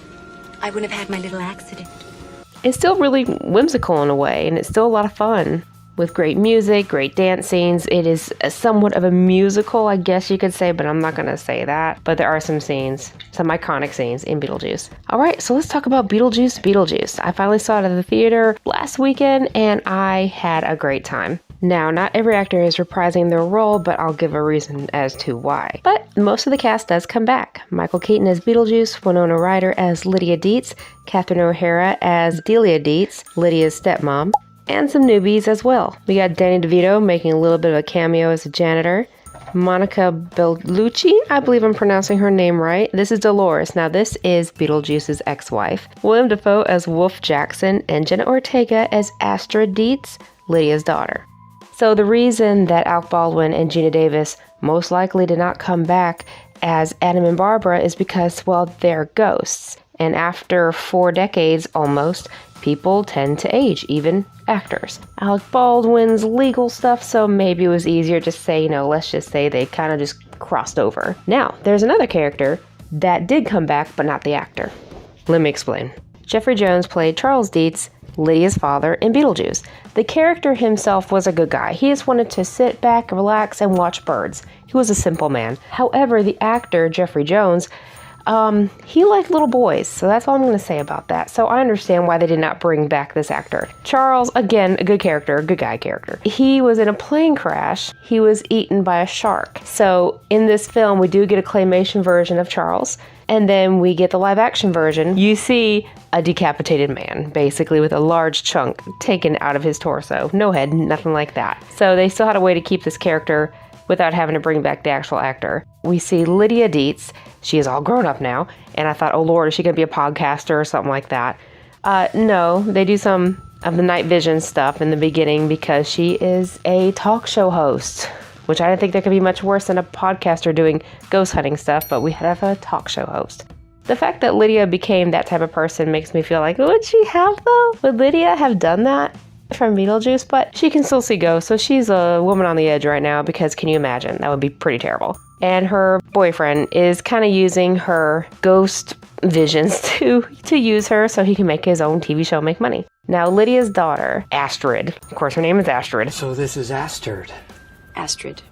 I wouldn't have had my little accident. It's still really whimsical in a way, and it's still a lot of fun. With great music, great dance scenes. It is somewhat of a musical, I guess you could say, but I'm not going to say that. But there are some scenes, some iconic scenes in Beetlejuice. Alright, so let's talk about Beetlejuice Beetlejuice. I finally saw it at the theater last weekend, and I had a great time. Now, not every actor is reprising their role, but I'll give a reason as to why. But most of the cast does come back. Michael Keaton as Beetlejuice, Winona Ryder as Lydia Dietz, Catherine O'Hara as Delia Dietz, Lydia's stepmom, and some newbies as well. We got Danny DeVito making a little bit of a cameo as a janitor. Monica Bellucci, I believe I'm pronouncing her name right. This is Dolores. Now this is Beetlejuice's ex-wife. Willem Dafoe as Wolf Jackson, and Jenna Ortega as Astrid Dietz, Lydia's daughter. So the reason that Alec Baldwin and Gina Davis most likely did not come back as Adam and Barbara is because, well, they're ghosts. And after 4 decades almost, people tend to age, even actors. Alec Baldwin's legal stuff, so maybe it was easier to say, let's just say they kind of just crossed over. Now, there's another character that did come back, but not the actor. Let me explain. Jeffrey Jones played Charles Dietz, Lydia's father, in Beetlejuice. The character himself was a good guy. He just wanted to sit back, relax, and watch birds. He was a simple man. However, the actor, Jeffrey Jones, he liked little boys, so that's all I'm going to say about that. So I understand why they did not bring back this actor. Charles, again, a good character, a good guy character. He was in a plane crash. He was eaten by a shark. So in this film, we do get a claymation version of Charles, and then we get the live action version. You see a decapitated man, basically with a large chunk taken out of his torso. No head, nothing like that. So they still had a way to keep this character without having to bring back the actual actor. We see Lydia Dietz. She is all grown up now. And I thought, oh Lord, is she going to be a podcaster or something like that? No, they do some of the night vision stuff in the beginning because she is a talk show host, which I didn't think there could be much worse than a podcaster doing ghost hunting stuff, but we have a talk show host. The fact that Lydia became that type of person makes me feel like, would she have though? Would Lydia have done that from Beetlejuice? But she can still see ghosts, so she's a woman on the edge right now because can you imagine? That would be pretty terrible. And her boyfriend is kind of using her ghost visions to use her so he can make his own TV show, make money. Now, Lydia's daughter, Astrid, of course her name is Astrid. So this is Astrid. Astrid.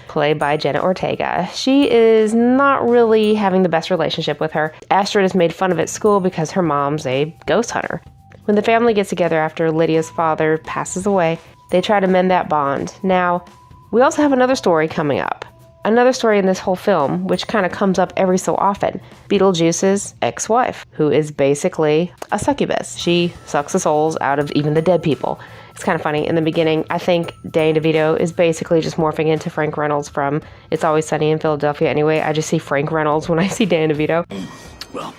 Played by Jenna Ortega. She is not really having the best relationship with her. Astrid is made fun of at school because her mom's a ghost hunter. When the family gets together after Lydia's father passes away, they try to mend that bond. Now, we also have another story coming up. Another story in this whole film, which kind of comes up every so often. Beetlejuice's ex-wife, who is basically a succubus. She sucks the souls out of even the dead people. It's kind of funny. In the beginning, I think Danny DeVito is basically just morphing into Frank Reynolds from It's Always Sunny in Philadelphia. Anyway, I just see Frank Reynolds when I see Danny DeVito. Well,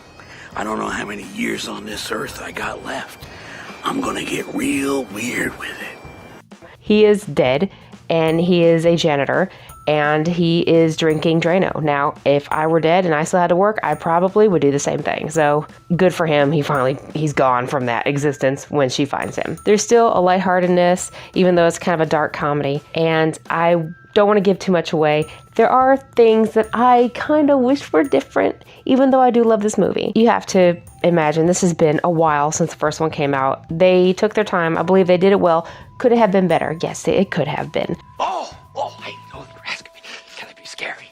I don't know how many years on this earth I got left. I'm gonna get real weird with it. He is dead, and he is a janitor, and he is drinking Drano. Now, if I were dead and I still had to work, I probably would do the same thing. So good for him. He's gone from that existence when she finds him. There's still a lightheartedness, even though it's kind of a dark comedy. And I don't want to give too much away. There are things that I kind of wish were different, even though I do love this movie. You have to imagine this has been a while since the first one came out. They took their time. I believe they did it well. Could it have been better? Yes, it could have been. Oh, I know you're asking me. It's gonna be scary.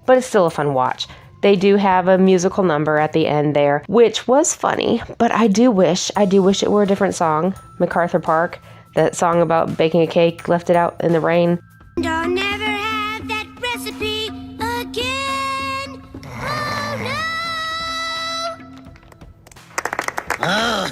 But it's still a fun watch. They do have a musical number at the end there, which was funny, but I do wish it were a different song. MacArthur Park, that song about baking a cake, left it out in the rain. I'll never have that recipe again. Oh,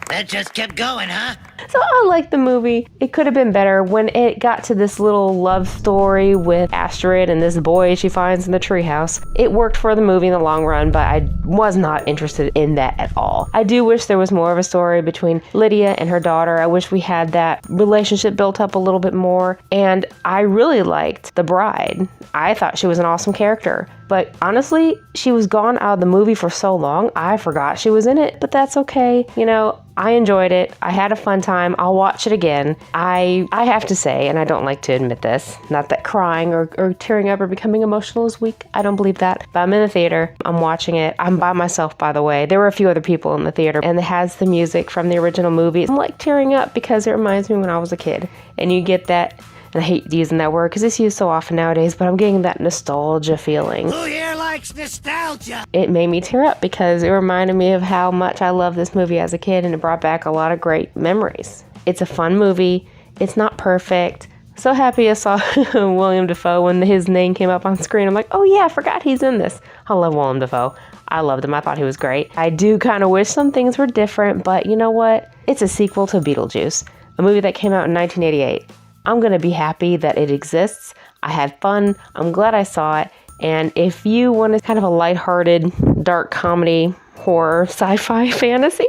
that just kept going, huh? So I like the movie. It could have been better when it got to this little love story with Astrid and this boy she finds in the treehouse. It worked for the movie in the long run, but I was not interested in that at all. I do wish there was more of a story between Lydia and her daughter. I wish we had that relationship built up a little bit more. And I really liked the bride. I thought she was an awesome character. But honestly, she was gone out of the movie for so long, I forgot she was in it. But that's okay. You know, I enjoyed it. I had a fun time. I'll watch it again. I have to say, and I don't like to admit this, not that crying or tearing up or becoming emotional is weak. I don't believe that. But I'm in the theater. I'm watching it. I'm by myself, by the way. There were a few other people in the theater, and it has the music from the original movie. I'm like tearing up because it reminds me when I was a kid. And you get that. And I hate using that word because it's used so often nowadays, but I'm getting that nostalgia feeling. Who here likes nostalgia? It made me tear up because it reminded me of how much I loved this movie as a kid, and it brought back a lot of great memories. It's a fun movie. It's not perfect. So happy I saw William Dafoe when his name came up on screen. I'm like, oh yeah, I forgot he's in this. I love William Dafoe. I loved him. I thought he was great. I do kind of wish some things were different, but you know what? It's a sequel to Beetlejuice, a movie that came out in 1988. I'm going to be happy that it exists. I had fun. I'm glad I saw it. And if you want a kind of a lighthearted, dark comedy, horror, sci-fi fantasy,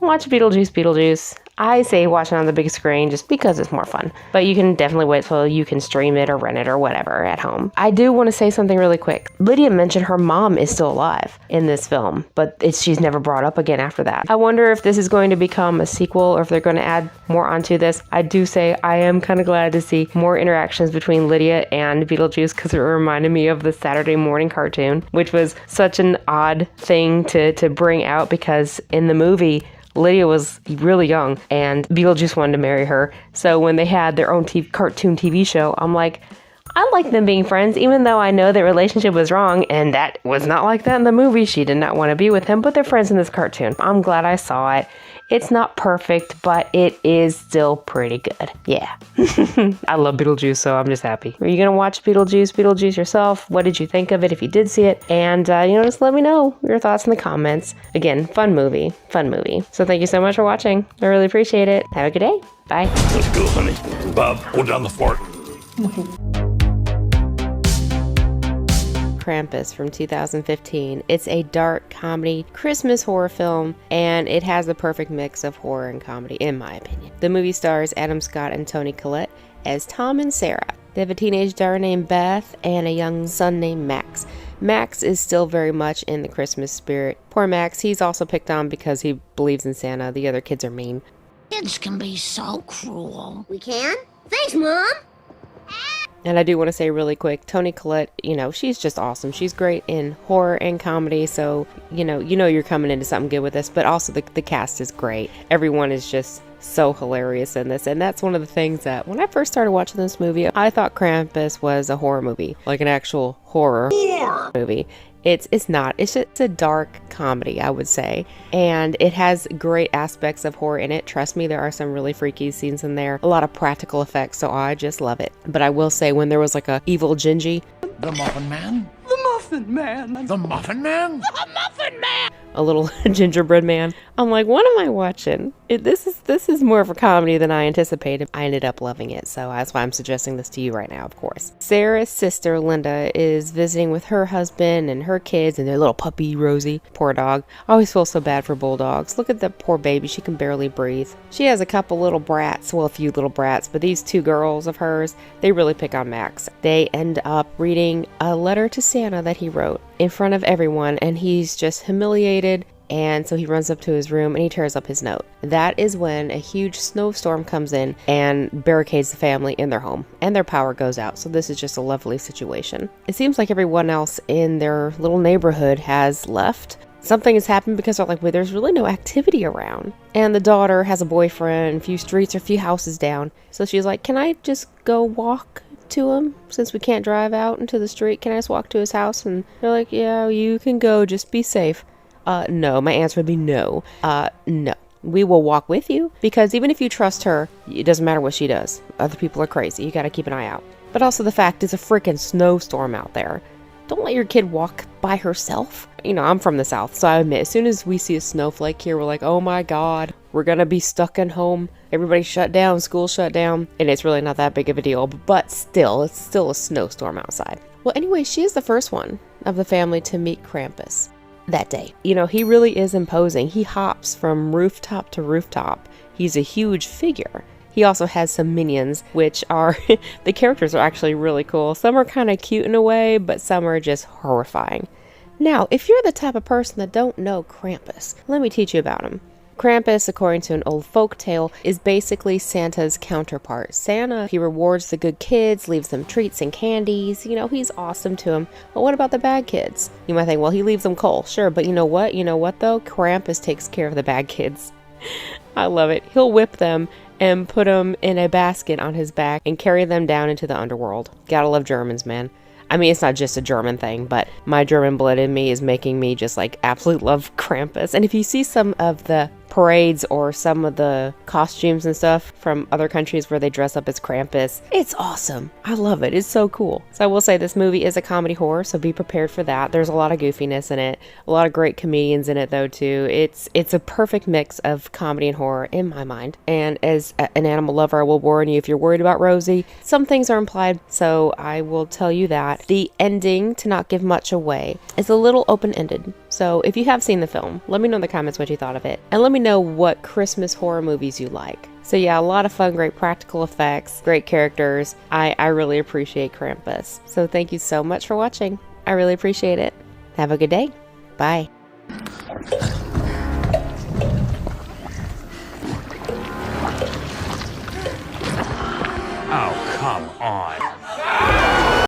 watch Beetlejuice. I say watch it on the big screen just because it's more fun. But you can definitely wait till you can stream it or rent it or whatever at home. I do want to say something really quick. Lydia mentioned her mom is still alive in this film, but she's never brought up again after that. I wonder if this is going to become a sequel or if they're going to add more onto this. I do say I am kind of glad to see more interactions between Lydia and Beetlejuice because it reminded me of the Saturday morning cartoon, which was such an odd thing to bring out because in the movie, Lydia was really young and Beetlejuice wanted to marry her. So when they had their own cartoon TV show, I'm like, I like them being friends, even though I know their relationship was wrong, and that was not like that in the movie. She did not want to be with him, but they're friends in this cartoon. I'm glad I saw it. It's not perfect, but it is still pretty good. Yeah. I love Beetlejuice, so I'm just happy. Are you going to watch Beetlejuice yourself? What did you think of it if you did see it? And, just let me know your thoughts in the comments. Again, fun movie. So thank you so much for watching. I really appreciate it. Have a good day. Bye. Let's go, honey. Bob, hold down the fort. Krampus from 2015. It's a dark comedy Christmas horror film, and it has the perfect mix of horror and comedy, in my opinion. The movie stars Adam Scott and Toni Collette as Tom and Sarah. They have a teenage daughter named Beth and a young son named Max. Max is still very much in the Christmas spirit. Poor Max, he's also picked on because he believes in Santa. The other kids are mean. Kids can be so cruel. We can? Thanks, Mom! And I do want to say really quick, Toni Collette, she's just awesome. She's great in horror and comedy, so you know you're coming into something good with this, but also the cast is great. Everyone is just so hilarious in this, and that's one of the things that when I first started watching this movie, I thought Krampus was a horror movie, like an actual horror movie. It's not. It's just a dark comedy, I would say. And it has great aspects of horror in it. Trust me, there are some really freaky scenes in there. A lot of practical effects, so I just love it. But I will say, when there was like a evil Gingy. The Muffin Man? The Muffin Man! The Muffin Man? The Muffin Man! A little gingerbread man. I'm like, what am I watching? This is more of a comedy than I anticipated. I ended up loving it, so that's why I'm suggesting this to you right now, of course. Sarah's sister, Linda, is visiting with her husband and her kids and their little puppy, Rosie. Poor dog. I always feel so bad for bulldogs. Look at the poor baby. She can barely breathe. She has a couple little brats, well, a few little brats, but these two girls of hers, they really pick on Max. They end up reading a letter to Santa that he wrote in front of everyone, and he's just humiliated. And so he runs up to his room and he tears up his note. That is when a huge snowstorm comes in and barricades the family in their home, and their power goes out. So this is just a lovely situation. It seems like everyone else in their little neighborhood has left. Something has happened because they're like, well, there's really no activity around. And the daughter has a boyfriend, a few streets or a few houses down. So she's like, can I just go walk to him since we can't drive out into the street? Can I just walk to his house? And they're like, yeah, you can go, just be safe. No, my answer would be no. No. We will walk with you, because even if you trust her, it doesn't matter what she does. Other people are crazy. You gotta keep an eye out. But also the fact it's a freaking snowstorm out there. Don't let your kid walk by herself. I'm from the South, so I admit, as soon as we see a snowflake here, we're like, oh my God, we're gonna be stuck at home. Everybody shut down, school shut down, and it's really not that big of a deal, but still, it's still a snowstorm outside. Well, anyway, she is the first one of the family to meet Krampus that day. He really is imposing. He hops from rooftop to rooftop. He's a huge figure. He also has some minions, which are, the characters are actually really cool. Some are kind of cute in a way, but some are just horrifying. Now, if you're the type of person that don't know Krampus, let me teach you about him. Krampus, according to an old folk tale, is basically Santa's counterpart. Santa, he rewards the good kids, leaves them treats and candies. He's awesome to them. But what about the bad kids? You might think, well, he leaves them coal. Sure, but you know what? You know what, though? Krampus takes care of the bad kids. I love it. He'll whip them and put them in a basket on his back and carry them down into the underworld. Gotta love Germans, man. I mean, it's not just a German thing, but my German blood in me is making me just absolutely love Krampus. And if you see some of the parades or some of the costumes and stuff from other countries where they dress up as Krampus, it's awesome. I love it. It's so cool. So I will say this movie is a comedy horror, so be prepared for that. There's a lot of goofiness in it, a lot of great comedians in it though too. It's a perfect mix of comedy and horror in my mind. And as an animal lover, I will warn you, if you're worried about Rosie, some things are implied, so I will tell you that. The ending, to not give much away, is a little open-ended. So if you have seen the film, let me know in the comments what you thought of it. And let me know what Christmas horror movies you like. So yeah, a lot of fun, great practical effects, great characters. I really appreciate Krampus. So thank you so much for watching. I really appreciate it. Have a good day. Bye. Oh, come on.